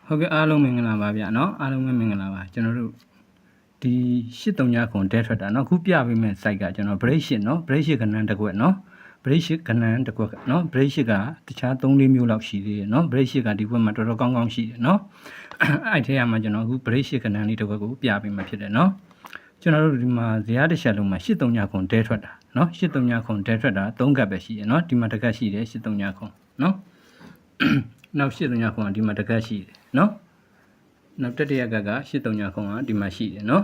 ဟုတ်ကဲ့အားလုံးမင်္ဂလာပါဗျာနော်အားလုံးပဲမင်္ဂလာပါကျွန်တော်တို့ဒီ83ခွန်တဲထွက်တာနော်ခုပြပေးမဲ့ site ကကျွန်တော် break 8နော် break 8ကဏ္ဍတစ်ခွက်နော် break 8ကဏ္ဍတစ်ခွက်နော် break 8ကတခြား3-4မျိုးလောက်ရှိသေးတယ်နော် break 8ကဒီဘက်မှာတော်တော်ကောင်းကောင်းရှိတယ်နော်အဲ့ထဲမှာကျွန်တော်အခု break 8ကဏ္ဍလေးတစ်ခွက်ကိုပြပေးမှာဖြစ်တယ်နော်ကျွန်တော်တို့ဒီမှာဇရာတစ်ချက်လုံးမှာ83ခွန်တဲထွက်တာနော်83ခွန်တဲထွက်တာ3ကပ်ပဲရှိတယ်နော်ဒီမှာတစ်ကပ်ရှိတယ်83ခွန်နော်နောက်83ခွန်ကဒီမှာတစ်ကပ်ရှိတယ်နော်နောက်တတိယက83ခွန်ကဒီမှာရှိတယ်နော်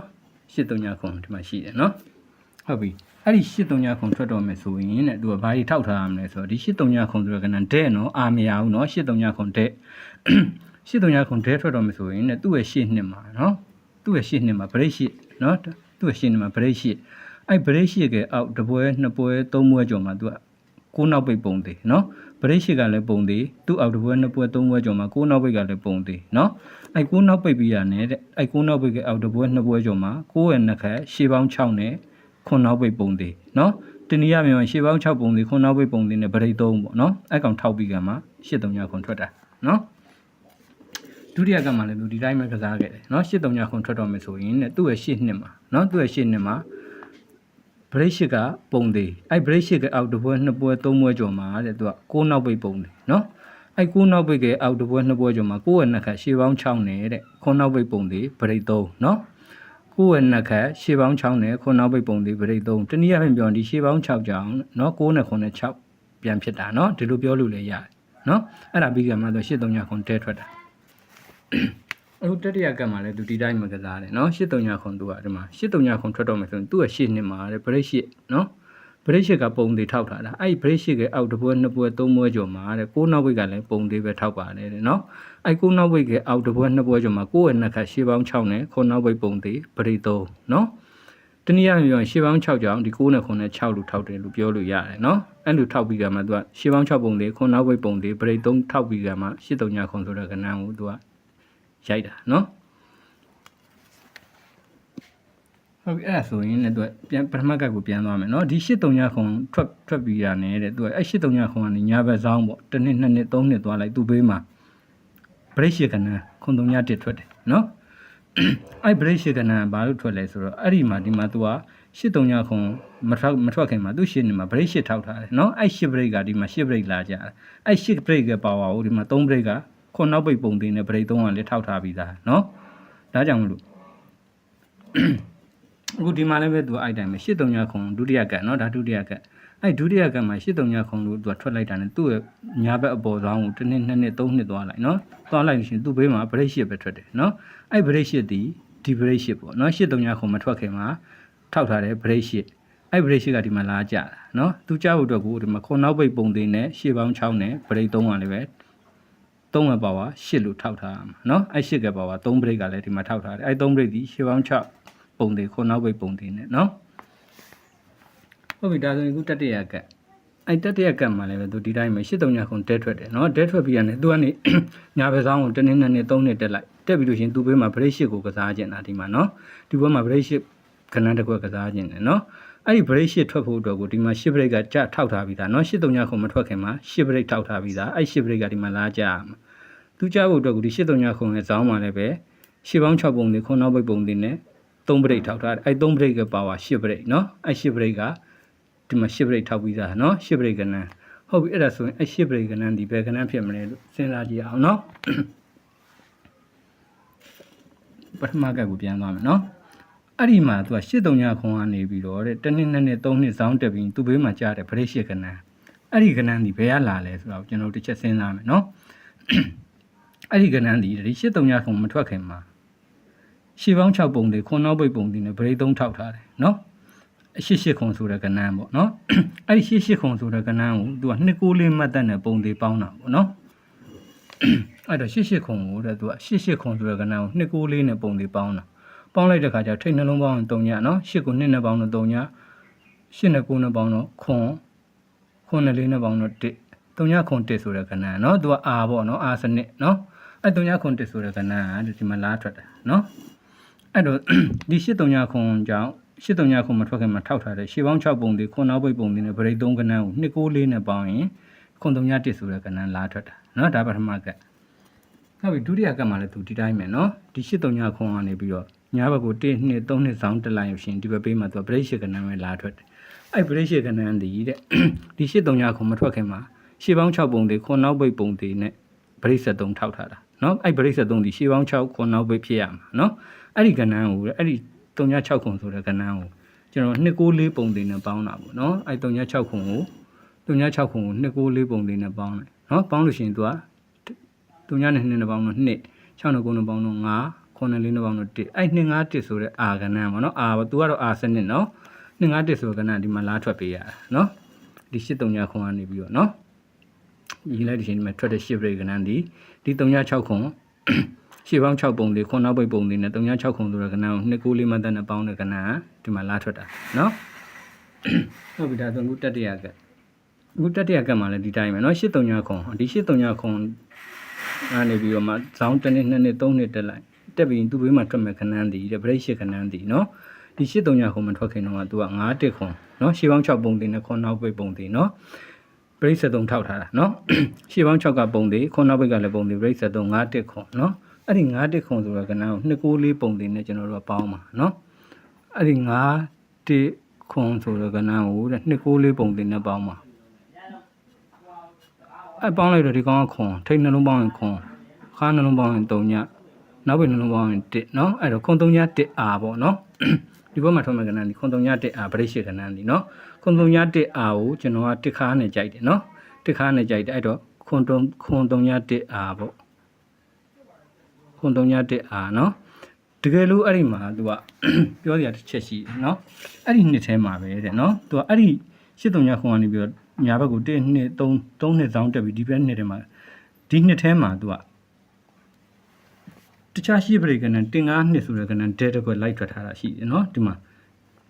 83ခွန်ဒီမှာရှိတယ်နော်ဟုတ်ပြီအဲ့ဒီ83ခွန်ထွက်တော့မယ်ဆိုရင်တဲ့သူကဘာကြီးထောက်ထားရမလဲဆိုတော့ဒီ83ခွန်ဆိုတော့ကနန်တဲ့နော်အာမရဘူးနော်83ခွန်တဲ့83ခွန်တဲ့ထွက်တော့မယ်ဆိုရင်တဲ့သူ့ရဲ့ရှေ့နှစ်မှာနော်သူ့ရဲ့ရှေ့နှစ်မှာ break ရှေ့နော်သူ့ရဲ့ရှေ့နှစ်မှာ break ရှေ့အဲ့ break ရှေ့ကအောက်တစ်ပွဲနှစ်ပွဲသုံးပွဲကျော်မှာသူက9နောက်ပိတ်ပုံသေးနော်ပရိရှိကလည်းပုံသေးသူ့အောက်တစ်ပွဲနှစ်ပွဲသုံးပွဲကျော်မှာ9နောက်ပိတ်ကလည်းပုံသေးနော်အဲ့9နောက်ပိတ်ပြီးရတယ်တဲ့အဲ့9နောက်ပိတ်ကအောက်တစ်ပွဲနှစ်ပွဲကျော်မှာ9ရဲ့နှစ်ခက်ရှေးပေါင်း6နဲ့9နောက်ပိတ်ပုံသေးနော်တနည်းအားဖြင့်ရှေးပေါင်း6ပုံသေး9နောက်ပိတ်ပုံသေးနဲ့ပရိ3ပေါ့နော်အဲ့ကောင်ထောက်ပြီးကမှ83ခွန်ထွက်တာနော်ဒုတိယကမှလည်းသူဒီတိုင်းပဲကစားခဲ့တယ်နော်83ခွန်ထွက်တော့မယ်ဆိုရင်တဲ့သူ့ရဲ့ရှေ့နှစ်မှာနော်သူ့ရဲ့ရှေ့နှစ်မှာbreak ကပုံသေးအဲ့ break ကအောက်တစ်ပွဲနှစ်ပွဲသုံးပွဲကျော်မှာတဲ့သူက9နောက်ပိတ်ပုံသေးနော်အဲ့9နောက်ပိတ်ကအောက်တစ်ပွဲနှစ်ပွဲကျော်မှာ9ရဲ့နှစ်ခက်ရှေ့ပေါင်း6နဲ့တဲ့9နောက်ပိတ်ပုံသေး break 3နော်9ရဲ့နှစ်ခက်ရှေ့ပေါင်း6နဲ့9နောက်ပိတ်ပုံသေး break 3တနည်းအားဖြင့်ပြောရင်ဒီရှေ့ပေါင်း6ကြောင်နော်9နဲ့9နဲ့6ပြန်ဖြစ်တာနော်ဒီလိုပြောလို့လည်းရတယ်နော်အဲ့ဒါပြီးကြမှာဆို83ခွန်တဲထွက်တာအခုတတိယကပ်မှာလည်းသူဒီတိုင်းမကစားတယ်နော်83ခွန်သူကဒီမှာ83ခွန်ထွက်တော့မယ်ဆိုရင်သူ့ရဲ့ရှေ့နှစ်မှာတဲ့ break ရှေ့နော် break ရှေ့ကပုံသေးထောက်ထားတာအဲ့ break ရှေ့ကအောက်တစ်ပွဲနှစ်ပွဲသုံးပွဲကျော်မှာတဲ့6နောက်ဝိတ်ကလည်းပုံသေးပဲထောက်ပါတယ်တဲ့နော်အဲ့6နောက်ဝိတ်ကအောက်တစ်ပွဲနှစ်ပွဲကျော်မှာ9ရဲ့နှစ်ခါရှေ့ပေါင်း6နဲ့9နောက်ဝိတ်ပုံသေး break 3နော်တနည်းအားဖြင့်ပြောရင်ရှေ့ပေါင်း6ကြောင်ဒီ9နဲ့9နဲ့6လို့ထောက်တယ်လို့ပြောလို့ရတယ်နော်အဲ့လိုထောက်ပြီးကမှသူကရှေ့ပေါင်း6ပုံသေး9နောက်ဝိတ်ပုံသေး break 3ထောက်ပြီးကမှ83ခွန်ဆိုတဲ့ကဏ္ဍကိုသူကရိုက်တာနော်ဟုတ်ပြီအဲ့ဒါဆိုရင်လည်းသူကပြန်ပထမကတ်ကိုပြန်သွားမယ်နော်ဒီ83ခွန်ထွက်ပြီးတာနဲ့တဲ့သူကအဲ့83ခွန်ကနေညာဘက်ဆောင်ပေါ့တစ်နှစ်နှစ်နှစ်သုံးနှစ်သွားလိုက်သူ့ဘေးမှာ break ကဏ္ဍခွန်3ထွက်တယ်နော်အဲ့ break ကဏ္ဍဘာလို့ထွက်လဲဆိုတော့အဲ့ဒီမှာဒီမှာသူက83ခွန်မထွက်ခင်မှာသူ့ရှေ့နေမှာ break ထောက်ထားတယ်နော်အဲ့8 break ကဒီမှာ8 break လာကြတယ်အဲ့8 break ကပါဝါကိုဒီမှာ3 break ကခွန်နောက်ပိတ်ပုံသေးနဲ့ break 3ကလည်းထောက်ထားပြီးသားနော်ဒါကြောင့်မလို့အခုဒီမှာလည်းပဲသူအဲ့တိုင်းပဲ83ခွန်ဒုတိယကတ်နော်ဒါဒုတိယကတ်အဲ့ဒုတိယကတ်မှာ83ခွန်လို့သူကထွက်လိုက်တာနဲ့သူ့ရဲ့ညာဘက်အပေါ်ဆောင်ကိုတစ်နှစ်နှစ်နှစ်သုံးနှစ်သွားလိုက်နော်သွားလိုက်လို့ရှိရင်သူ့ဘေးမှာ break ပဲထွက်တယ်နော်အဲ့ break ဒီ break ပေါ့နော်83ခွန်မထွက်ခင်မှာထောက်ထားတယ် break အဲ့ break ကဒီမှာလာကြတာနော်သူကြားဖို့အတွက်ကိုဒီမှာခွန်နောက်ပိတ်ပုံသေးနဲ့ရှေ့ပေါင်း6နဲ့ break 3ကလည်းပဲ3ကပါဝါ8လို့ထောက်ထားမှာเนาะအဲ့8ကပါဝါ3 break ကလည်းဒီမှာထောက်ထားတယ်အဲ့3 breakဒီရှေ့ပေါင်း6ပုံသေးခုနောက်ပိတ်ပုံသေးနဲ့เนาะဟုတ်ပြီဒါဆိုရင်ခုတတိယကတ်အဲ့တတိယကတ်မှာလည်းပဲသူဒီတိုင်းပဲ83ခွန်တဲထွက်တယ်เนาะတဲထွက်ပြီးရတယ်သူကနေညာဘက်ဆောင်ကိုတစ်နှစ်နှစ်နှစ်သုံးနှစ်တက်လိုက်တက်ပြီးလို့ရှိရင်သူ့ဘေးမှာ break ကိုကစားကျင်တာဒီမှာเนาะဒီဘက်မှာ break ခဏတစ်ခွက်ကစားကျင်တယ်เนาะအဲ့ဒီ break ထွက်ဖို့အတွက်ကိုဒီမှာ10 break ကကြထောက်ထားပြီးသားเนาะ83ခွန်မထွက်ခင်မှာ10 break ထောက်ထားပြီးသားအဲ့10 break ကဒီမှာလာကြရမှာသူကြားဖို့အတွက်ကိုဒီ83ခွန်ရဲ့ဇောင်းမှာလည်းပဲရှေ့ပေါင်း6ပုံသေးခွန်နောက်ပိတ်ပုံသေးနဲ့3 break ထောက်ထားတယ်အဲ့3 break ကပါဝါ10 break เนาะအဲ့10 break ကဒီမှာ10 break ထောက်ပြီးသားเนาะ10 break ကနန်းဟုတ်ပြီအဲ့ဒါဆိုရင်အဲ့10 break ကနန်းဒီဘယ်ကနန်းဖြစ်မလဲလို့စဉ်းစားကြည့်အောင်เนาะပထမကတ်ကိုပြန်သွားမယ်เนาะအဲ့ဒီမှာသူက83ခွန်ကနေပြီးတော့တဲ့တစ်နှစ်နှစ်နှစ်သုံးနှစ်ဇောင်းတက်ပြီးသူ့ဘေးမှာကြားတယ် break ကနန်းအဲ့ဒီကနန်းဒီဘယ်ကလာလဲဆိုတော့ကျွန်တော်တို့တစ်ချက်စဉ်းစားမယ်เนาะအဲ့ဒီကနန်းဒီ83ခွန်မထွက်ခင်မှာရှေ့ပေါင်း6ပုံတွေခွန်နောက်ပိတ်ပုံတွေနဲ့ break 3ထောက်ထားတယ်เนาะ88ခွန်ဆိုတဲ့ကဏ္ဍပေါ့เนาะအဲ့ဒီ88ခွန်ဆိုတဲ့ကဏ္ဍကိုသူက294မှတ်သက်နဲ့ပုံတွေပေါင်းတာပေါ့เนาะအဲ့တော့88ခွန်ကိုတဲ့သူက88ခွန်ဆိုတဲ့ကဏ္ဍကို294နဲ့ပုံတွေပေါင်းတာပေါင်းလိုက်တဲ့ခါကျထိတ်နှလုံးပေါင်းရင်3ညเนาะ8ကို2နဲ့ပေါင်းတော့3ည8နဲ့9နဲ့ပေါင်းတော့ခွန်နဲ့4နဲ့ပေါင်းတော့1 3ညခွန်1ဆိုတဲ့ကဏ္ဍเนาะသူက R ပေါ့เนาะ R စနစ်เนาะအဲ့3ညခွန်1ဆိုတဲ့ကဏ္ဍကဒီမှာလာထွက်တာเนาะအဲ့တော့ဒီ83ခွန်ကြောင့်83ခွန်မထွက်ခင်မှာထောက်ထားတဲ့ရှေ့ပေါင်း6ပုံသေးခွန်နောက်ပိတ်ပုံသေးနဲ့ break 3ကဏ္ဍကို294နဲ့ပေါင်းရင်ခွန်3ည1ဆိုတဲ့ကဏ္ဍလာထွက်တာเนาะဒါပထမက ဟုတ်ပြီဒုတိယကတ်မှာလည်းသူဒီတိုင်းပဲနော်ဒီ839ခွန်ကနေပြီးတော့ညာဘက်ကို1 2 3နှစ်ဆောင်တက်လိုက်ရှင်ဒီဘက်ပေးမှာသူကပရိရှေကနန်းပဲလာထွက်တယ်အဲ့ပရိရှေကနန်းဒီတဲ့ဒီ839ခွန်မထွက်ခင်မှာရှေးပေါင်း6ပုံတွေခွန်နောက်ပိတ်ပုံတွေနဲ့ပရိစ္ဆေ3ထောက်ထားတာနော်အဲ့ပရိစ္ဆေ3ဒီရှေးပေါင်း6ခွန်နောက်ပိတ်ဖြစ်ရမှာနော်အဲ့ဒီကနန်းကိုအဲ့ဒီ36ခွန်ဆိုတဲ့ကနန်းကိုကျွန်တော်294ပုံတွေနဲ့ပေါင်းတာပေါ့နော်အဲ့36ခွန်ကို36ခွန်ကို294ပုံတွေနဲ့ပေါင်းတယ်နော်ပေါင်းလို့ရှိရင်သူက3နဲ့2နဲ့ပေါင်းတော့2 6နဲ့9နဲ့ပေါင်းတော့9 9နဲ့4နဲ့ပေါင်းတော့1အဲ့251ဆိုတဲ့အာကနန်းပေါ့နော်အာသူကတော့အာစနစ်နော်251ဆိုတဲ့ကနန်းဒီမှာလာထွက်ပေးရတာနော်ဒီ839ခွန်ကနေပြီးတော့နော်ရေးလိုက်ဒီချိန်ဒီမှာထွက်တဲ့8ပရိကနန်းဒီ36ခွန်ရှေ့ပေါင်း6ပုံတွေခွန်နောက်ပိတ်ပုံတွေနဲ့36ခွန်ဆိုတဲ့ကနန်းကို294မှတ်သက်နဲ့ပေါင်းတဲ့ကနန်းဒီမှာလာထွက်တာနော်ဟုတ်ပြီဒါဆိုအခုတတိယကအခုတတိယကမှာလည်းဒီတိုင်းပဲနော်839ခွန်ဒီ839ခွန်ကနေပြီးတော့မှဇောင်း1နှစ်2နှစ်3နှစ်တက်လိုက်တက်ပြီးသူ့ဘေးမှာထွက်မဲ့ခဏန်းတည်တဲ့ဗရိတ်ရှစ်ခဏန်းတည်နော်ဒီ839ခွန်မထွက်ခင်တော့ကသူက9တက်ခွန်နော်ရှေ့ပေါင်း6ပုံတည်နဲ့ခွန်နောက်ပိတ်ပုံတည်နော်ဗရိတ်73ထောက်ထားတာနော်ရှေ့ပေါင်း6ကပုံတည်ခွန်နောက်ပိတ်ကလည်းပုံတည်ဗရိတ်73 9တက်ခွန်နော်အဲ့ဒီ9တက်ခွန်ဆိုတော့ကဏ္ဍကို294ပုံတည်နဲ့ကျွန်တော်တို့ကပေါင်းပါနော်အဲ့ဒီ9တက်ခွန်ဆိုတော့ကဏ္ဍကို294ပုံတည်နဲ့ပေါင်းပါအဲ့ပေါင်းလိုက်တော့ဒီကောင်ကခွန်ထိတ်နှလုံးပေါင်းရင်ခွန်ခါနှလုံးပေါင်းရင်3ညနောက်ပိတ်နှလုံးပေါင်းရင်1နော်အဲ့တော့ခွန်3ည1အာပေါ့နော်ဒီဘက်မှာထုံးမဲ့ကဏ္ဍဒီခွန်3ည1အာဗရိတ်ရှစ်ကဏ္ဍဒီနော်ခွန်3ည1အာကိုကျွန်တော်ကတစ်ခါနဲ့ကြိုက်တယ်နော်တစ်ခါနဲ့ကြိုက်တယ်အဲ့တော့ခွန်3ည1အာပေါ့ခွန်3ည1အာနော်တကယ်လို့အဲ့ဒီမှာသူကပြောစရာတစ်ချက်ရှိတယ်နော်အဲ့ဒီနှစ်ထဲမှာပဲတဲ့နော်သူကအဲ့ဒီ8 3ညခွန်ကနေပြီးတော့ညာဘက်ကို1 2 3နှစ်ဆောင်တက်ပြီးဒီဘက်နှစ်ထဲမှာဒီနှစ်ထဲမှာသူကတခြားရှိပရိကဏ္ဍတင်9နှစ်ဆိုတဲ့ကဏ္ဍဒဲတစ်ခွက်လိုက်ထွက်ထားတာရှိတယ်နော်ဒီမှာ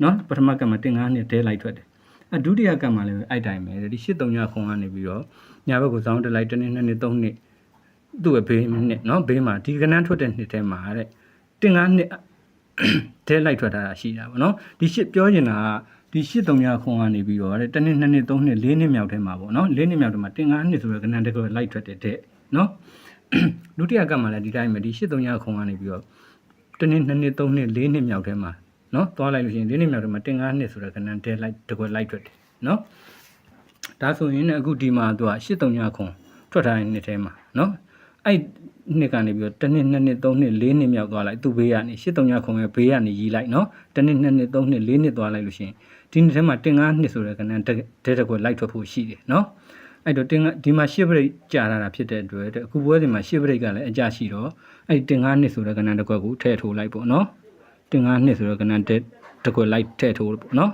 နော်ပထမကမှာတင်9နှစ်ဒဲလိုက်ထွက်တယ်အဒုတိယကမှာလည်းအဲ့တိုင်းပဲဒီ8 3ညခွန်ကနေပြီးတော့ညာဘက်ကိုဆောင်တက်လိုက်1နှစ်2နှစ်3နှစ်သူ့ရဲ့ဘေးနှစ်နော်ဘေးမှာဒီကဏ္ဍထွက်တဲ့နှစ်ထဲမှာတဲ့တင်9နှစ်ဒဲလိုက်ထွက်ထားတာရှိတာပေါ့နော်ဒီရှစ်ပြောနေတာကဒီ8 3ညခွန်ကနေပြီးတော့တဲ့1နှစ်2နှစ်3နှစ်4နှစ်မြောက်ထဲမှာပေါ့နော်4နှစ်မြောက်ထဲမှာတင်9နှစ်ဆိုတဲ့ကဏ္ဍတစ်ခွက်လိုက်ထွက်တဲ့တဲ့နော်ဒုတိယကမှလည်းဒီတိုင်းပဲဒီ8 3ညခွန်ကနေပြီးတော့1နှစ်2နှစ်3နှစ်4နှစ်မြောက်ထဲမှာနော်သွားလိုက်လို့ရှိရင်4နှစ်မြောက်ထဲမှာတင်9နှစ်ဆိုတဲ့ကဏ္ဍတဲလိုက်တစ်ခွက်လိုက်ထွက်တယ်နော်ဒါဆိုရင်အခုဒီမှာသူက8 3ညခွန်ထွက်ထားတဲ့နှစ်ထဲမှာနော်အဲ့နှစ်ကနေပြီးတော့1နှစ်2နှစ်3နှစ်4နှစ်မြောက်သွားလိုက်သူ့ဘေးကနေ8 3ညခွန်ရဲ့ဘေးကနေရီးလိုက်နော်1နှစ်2နှစ်3နှစ်4နှစ်သွားလိုက်လို့ရှိရင်ဒီနှစ်ထဲမှာတင်9နှစ်ဆိုတဲ့ကဏ္ဍတဲတစ်ခွက်လိုက်ထွက်ဖို့ရှိတယ်နော်အဲ့တော့ဒီမှာရှစ်ပရိတ်ကြာလာတာဖြစ်တဲ့အတွက်အခုပွဲစဉ်မှာရှစ်ပရိတ်ကလည်းအကြရှိတော့အဲ့တင်9နှစ်ဆိုတဲ့ကဏ္ဍတစ်ခွက်ကိုထည့်ထိုးလိုက်ပေါ့နော်တင်9နှစ်ဆိုတဲ့ကဏ္ဍတစ်ခွက်လိုက်ထည့်ထိုးပေါ့နော်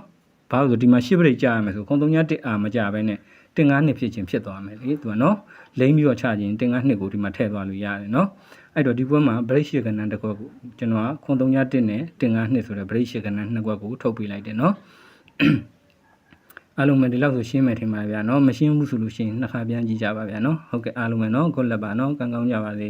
ဘာလို့ဆိုဒီမှာရှစ်ပရိတ်ကြာရမယ်ဆိုခွန်3ည1အာမကြာဘဲနဲ့တင်9နှစ်ဖြစ်ချင်းဖြစ်သွားမယ်လေသူကနော်လိမ့်ပြီးတော့ချခြင်းတင်9နှစ်ကိုဒီမှာထည့်သွားလို့ရတယ်နော်အဲ့တော့ဒီပွဲမှာဗရိတ်ရှစ်ကဏ္ဍတစ်ခွက်ကိုကျွန်တော်ကခွန်3ည1နဲ့တင်9နှစ်ဆိုတဲ့ဗရိတ်ရှစ်ကဏ္ဍနှစ်ခွက်ကိုထုတ်ပေးလိုက်တယ်နော်အားလုံးပဲဒီလောက်ဆိုရှင်းမယ်ထင်ပါဗျာเนาะမရှင်းဘူးဆိုလို့ရှိရင်နှစ်ခါပြန်ကြည့်ကြပါဗျာเนาะဟုတ်ကဲ့အားလုံးပဲเนาะကိုလက်ပါเนาะကံကောင်းကြပါစေ